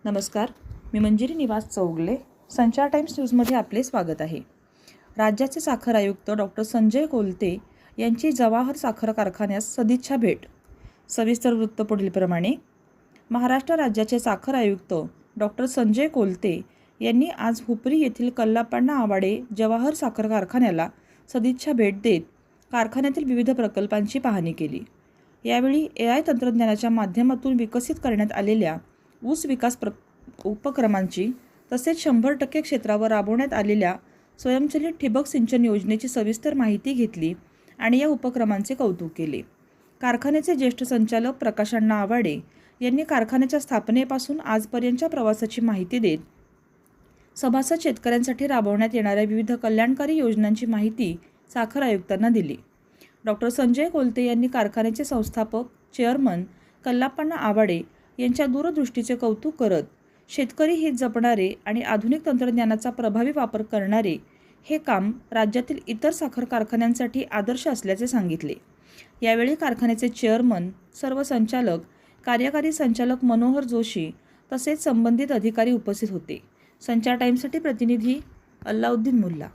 नमस्कार, मी मंजिरी निवास चौगले. संचार टाइम्स न्यूजमध्ये आपले स्वागत आहे. राज्याचे साखर आयुक्त डॉक्टर संजय कोलते यांची जवाहर साखर कारखान्यास सदिच्छा भेट. सविस्तर वृत्त पुढीलप्रमाणे. महाराष्ट्र राज्याचे साखर आयुक्त डॉक्टर संजय कोलते यांनी आज हुपरी येथील कल्लापण्णा आवाडे जवाहर साखर कारखान्याला सदिच्छा भेट देत कारखान्यातील विविध प्रकल्पांची पाहणी केली. यावेळी AI तंत्रज्ञानाच्या माध्यमातून विकसित करण्यात आलेल्या ऊस विकास उपक्रमांची तसेच 100% क्षेत्रावर राबवण्यात आलेल्या स्वयंचलित ठिबक सिंचन योजनेची सविस्तर माहिती घेतली आणि या उपक्रमांचे कौतुक केले. कारखान्याचे ज्येष्ठ संचालक प्रकाश अण्णा आवाडे यांनी कारखान्याच्या स्थापनेपासून आजपर्यंतच्या प्रवासाची माहिती देत सभासद शेतकऱ्यांसाठी राबवण्यात येणाऱ्या विविध कल्याणकारी योजनांची माहिती साखर आयुक्तांना दिली. डॉक्टर संजय कोलते यांनी कारखान्याचे संस्थापक चेअरमन कल्लापण्णा आवाडे यांच्या दूरदृष्टीचे कौतुक करत शेतकरी हित जपणारे आणि आधुनिक तंत्रज्ञानाचा प्रभावी वापर करणारे हे काम राज्यातील इतर साखर कारखान्यांसाठी आदर्श असल्याचे सांगितले. यावेळी कारखान्याचे चेअरमन, सर्व संचालक, कार्यकारी संचालक मनोहर जोशी तसेच संबंधित अधिकारी उपस्थित होते. संचार टाइम्ससाठी प्रतिनिधी अल्लाउद्दीन मुल्ला.